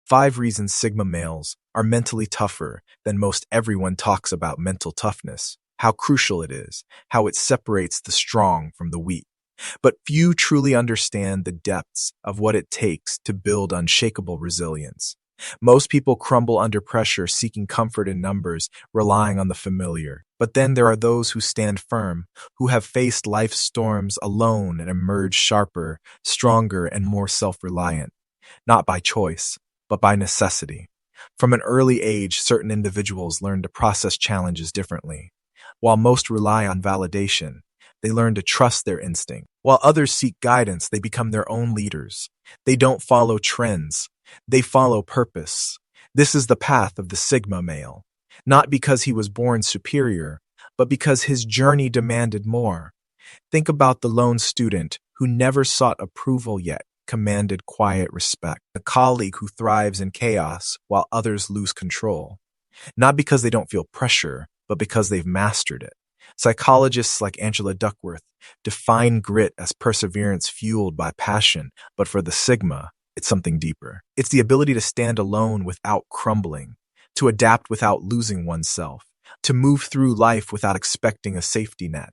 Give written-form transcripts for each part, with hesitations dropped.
5 reasons Sigma males are mentally tougher than most. Everyone talks about mental toughness, how crucial it is, how it separates the strong from the weak. But few truly understand the depths of what it takes to build unshakable resilience. Most people crumble under pressure, seeking comfort in numbers, relying on the familiar. But then there are those who stand firm, who have faced life's storms alone and emerged sharper, stronger, and more self-reliant, not by choice, but by necessity. From an early age, certain individuals learn to process challenges differently. While most rely on validation, they learn to trust their instinct. While others seek guidance, they become their own leaders. They don't follow trends. They follow purpose. This is the path of the Sigma male, not because he was born superior, but because his journey demanded more. Think about the lone student who never sought approval yet commanded quiet respect, a colleague who thrives in chaos while others lose control, not because they don't feel pressure, but because they've mastered it. Psychologists like Angela Duckworth define grit as perseverance fueled by passion, but for the Sigma, it's something deeper. It's the ability to stand alone without crumbling, to adapt without losing oneself, to move through life without expecting a safety net.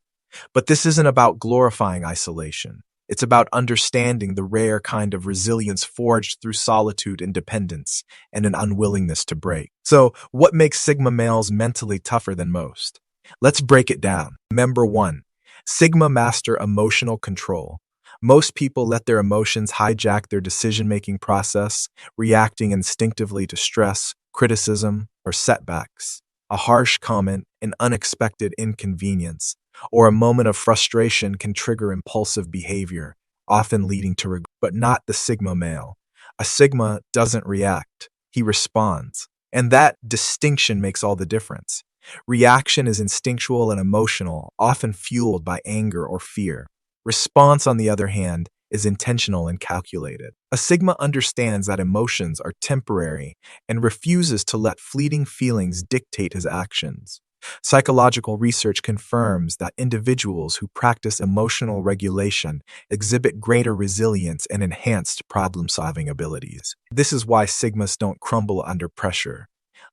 But this isn't about glorifying isolation. It's about understanding the rare kind of resilience forged through solitude, independence, and an unwillingness to break. So, what makes Sigma males mentally tougher than most? Let's break it down. Number 1, Sigma master emotional control. Most people let their emotions hijack their decision-making process, reacting instinctively to stress, criticism, or setbacks. A harsh comment, an unexpected inconvenience, or a moment of frustration can trigger impulsive behavior, often leading to regret. But not the Sigma male. A Sigma doesn't react, he responds. And that distinction makes all the difference. Reaction is instinctual and emotional, often fueled by anger or fear. Response, on the other hand, is intentional and calculated. A Sigma understands that emotions are temporary and refuses to let fleeting feelings dictate his actions. Psychological research confirms that individuals who practice emotional regulation exhibit greater resilience and enhanced problem-solving abilities. This is why Sigmas don't crumble under pressure.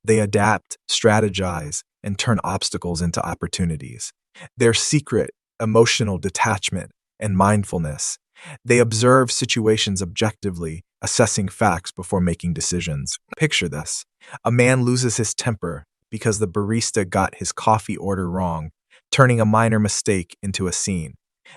They adapt, strategize, and turn obstacles into opportunities. Their secret, emotional detachment, and mindfulness. They observe situations objectively, assessing facts before making decisions. Picture this. A man loses his temper because the barista got his coffee order wrong, turning a minor mistake into a scene.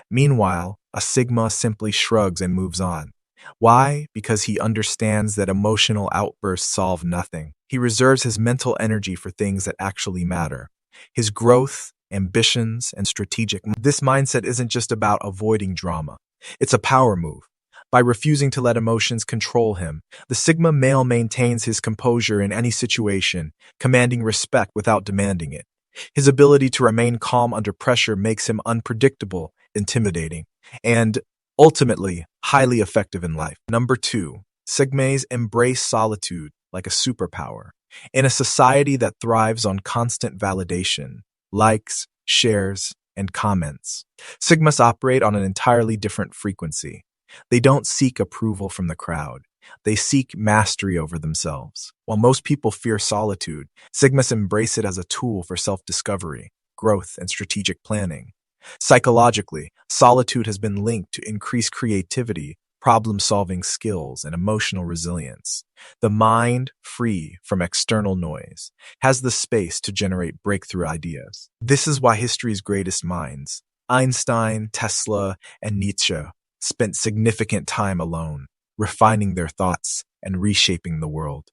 Meanwhile, a Sigma simply shrugs and moves on. Why? Because he understands that emotional outbursts solve nothing. He reserves his mental energy for things that actually matter. His growth, ambitions, and strategic. This mindset isn't just about avoiding drama. It's a power move. By refusing to let emotions control him, the Sigma male maintains his composure in any situation, commanding respect without demanding it. His ability to remain calm under pressure makes him unpredictable, intimidating, and ultimately highly effective in life. Number 2, Sigmas embrace solitude like a superpower. In a society that thrives on constant validation, likes, shares, and comments, Sigmas operate on an entirely different frequency. They don't seek approval from the crowd. They seek mastery over themselves. While most people fear solitude, Sigmas embrace it as a tool for self-discovery, growth, and strategic planning. Psychologically, solitude has been linked to increased creativity, problem-solving skills, and emotional resilience. The mind, free from external noise, has the space to generate breakthrough ideas. This is why history's greatest minds, Einstein, Tesla, and Nietzsche, spent significant time alone, refining their thoughts and reshaping the world.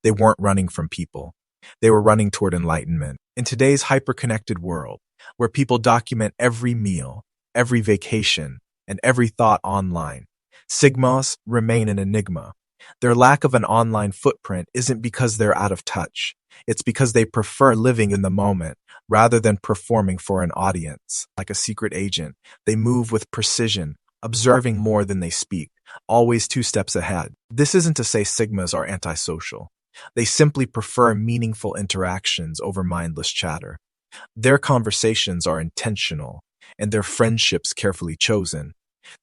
They weren't running from people. They were running toward enlightenment. In today's hyper-connected world, where people document every meal, every vacation, and every thought online, Sigmas remain an enigma. Their lack of an online footprint isn't because they're out of touch. It's because they prefer living in the moment rather than performing for an audience. Like a secret agent, they move with precision, observing more than they speak, always 2 steps ahead. This isn't to say Sigmas are antisocial. They simply prefer meaningful interactions over mindless chatter. Their conversations are intentional, and their friendships carefully chosen.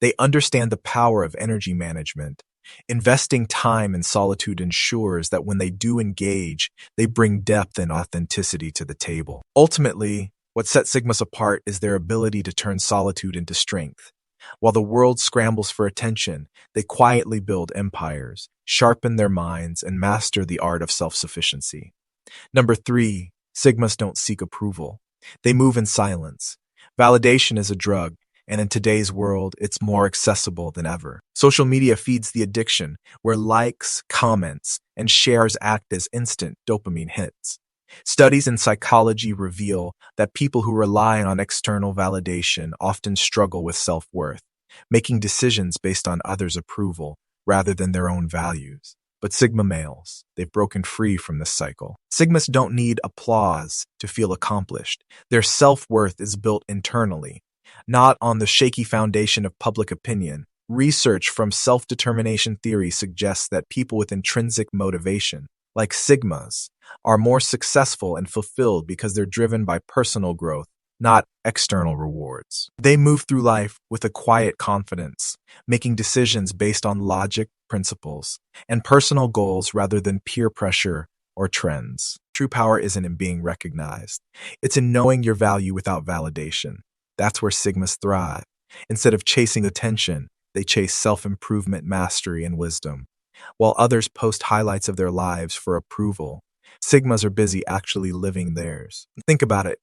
They understand the power of energy management Investing time in solitude ensures that when they do engage, they bring depth and authenticity to the table. Ultimately, what sets Sigmas apart is their ability to turn solitude into strength. While the world scrambles for attention, they quietly build empires, sharpen their minds, and master the art of self-sufficiency. Number 3, Sigmas don't seek approval. They move in silence. Validation is a drug, and in today's world, it's more accessible than ever. Social media feeds the addiction, where likes, comments, and shares act as instant dopamine hits. Studies in psychology reveal that people who rely on external validation often struggle with self-worth, making decisions based on others' approval rather than their own values. But Sigma males, they've broken free from this cycle. Sigmas don't need applause to feel accomplished. Their self-worth is built internally, not on the shaky foundation of public opinion. Research from self-determination theory suggests that people with intrinsic motivation, like Sigmas, are more successful and fulfilled because they're driven by personal growth, not external rewards. They move through life with a quiet confidence, making decisions based on logic, principles, and personal goals rather than peer pressure or trends. True power isn't in being recognized. It's in knowing your value without validation. That's where Sigmas thrive. Instead of chasing attention, they chase self-improvement, mastery, and wisdom. While others post highlights of their lives for approval, Sigmas are busy actually living theirs. Think about it.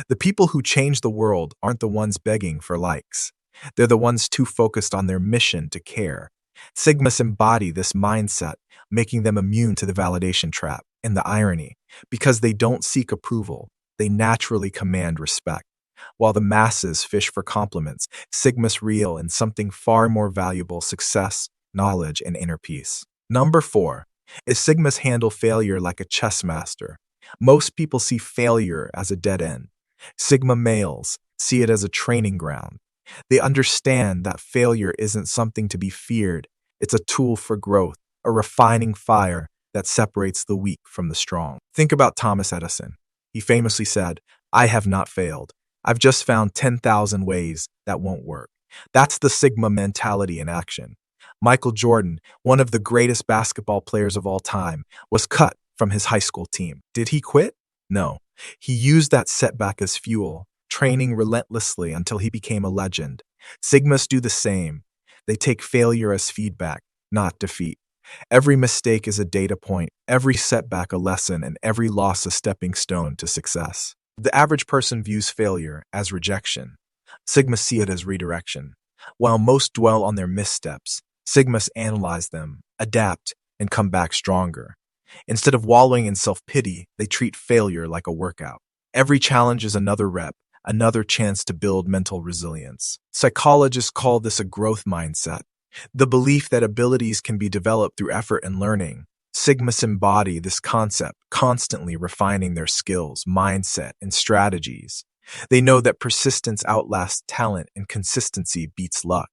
The people who change the world aren't the ones begging for likes. They're the ones too focused on their mission to care. Sigmas embody this mindset, making them immune to the validation trap. And the irony, because they don't seek approval, they naturally command respect. While the masses fish for compliments, Sigmas reel in something far more valuable: success, knowledge, and inner peace. Number 4 is Sigmas handle failure like a chess master. Most people see failure as a dead end. Sigma males see it as a training ground. They understand that failure isn't something to be feared. It's a tool for growth, a refining fire that separates the weak from the strong. Think about Thomas Edison. He famously said, "I have not failed. I've just found 10,000 ways that won't work." That's the Sigma mentality in action. Michael Jordan, one of the greatest basketball players of all time, was cut from his high school team. Did he quit? No. He used that setback as fuel, training relentlessly until he became a legend. Sigmas do the same. They take failure as feedback, not defeat. Every mistake is a data point, every setback a lesson, and every loss a stepping stone to success. The average person views failure as rejection. Sigmas see it as redirection. While most dwell on their missteps, Sigmas analyze them, adapt, and come back stronger. Instead of wallowing in self-pity, they treat failure like a workout. Every challenge is another rep, another chance to build mental resilience. Psychologists call this a growth mindset, the belief that abilities can be developed through effort and learning. Sigmas embody this concept, constantly refining their skills, mindset, and strategies. They know that persistence outlasts talent and consistency beats luck.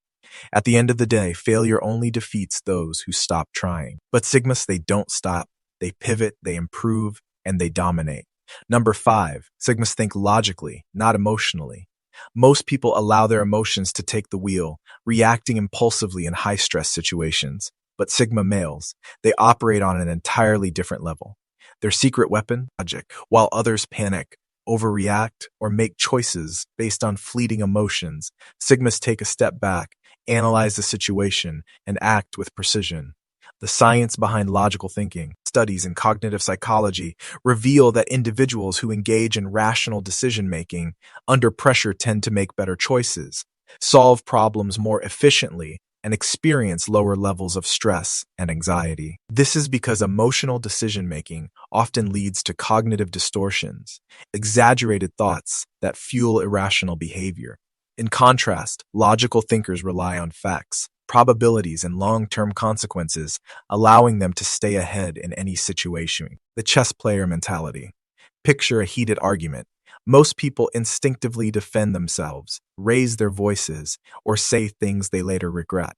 At the end of the day, failure only defeats those who stop trying. But Sigmas, they don't stop. They pivot, they improve, and they dominate. Number 5, Sigmas think logically, not emotionally. Most people allow their emotions to take the wheel, reacting impulsively in high-stress situations. But Sigma males, they operate on an entirely different level. Their secret weapon, logic, while others panic, overreact, or make choices based on fleeting emotions. Sigmas take a step back, analyze the situation, and act with precision. The science behind logical thinking, studies in cognitive psychology, reveal that individuals who engage in rational decision-making under pressure tend to make better choices, solve problems more efficiently, and experience lower levels of stress and anxiety. This is because emotional decision-making often leads to cognitive distortions, exaggerated thoughts that fuel irrational behavior. In contrast, logical thinkers rely on facts, probabilities, and long-term consequences, allowing them to stay ahead in any situation. The chess player mentality. Picture a heated argument. Most people instinctively defend themselves, raise their voices, or say things they later regret.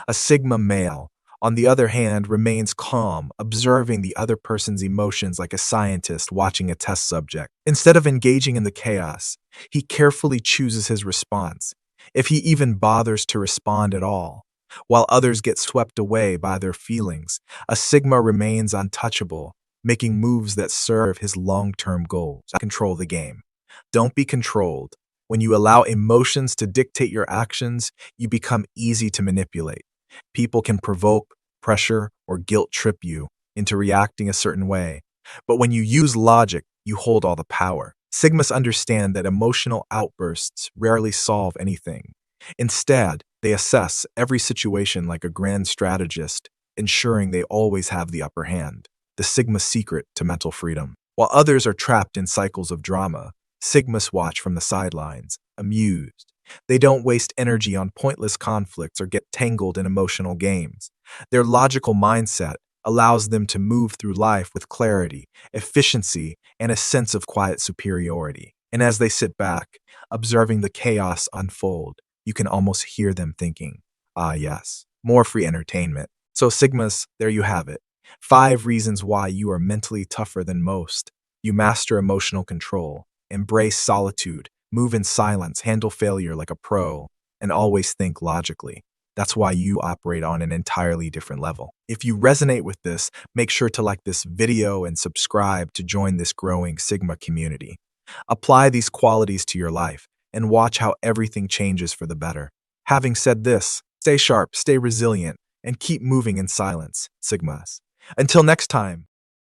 A Sigma male, on the other hand, remains calm, observing the other person's emotions like a scientist watching a test subject. Instead of engaging in the chaos, he carefully chooses his response, if he even bothers to respond at all. while others get swept away by their feelings. A Sigma remains untouchable, making moves that serve his long-term goals. Control the game. Don't be controlled. When you allow emotions to dictate your actions, you become easy to manipulate. People can provoke, pressure, or guilt trip you into reacting a certain way. But when you use logic, you hold all the power. Sigmas understand that emotional outbursts rarely solve anything. Instead, they assess every situation like a grand strategist, ensuring they always have the upper hand. The Sigma secret to mental freedom. While others are trapped in cycles of drama, Sigmas watch from the sidelines, amused. They don't waste energy on pointless conflicts or get tangled in emotional games. Their logical mindset allows them to move through life with clarity, efficiency, and a sense of quiet superiority. And as they sit back, observing the chaos unfold, you can almost hear them thinking, ah, yes, more free entertainment. So, Sigmas, there you have it. 5 reasons why you are mentally tougher than most. You master emotional control, embrace solitude, move in silence, handle failure like a pro, and always think logically. That's why you operate on an entirely different level. If you resonate with this, make sure to like this video and subscribe to join this growing Sigma community. Apply these qualities to your life and watch how everything changes for the better. Having said this, stay sharp, stay resilient, and keep moving in silence, Sigmas. Until next time.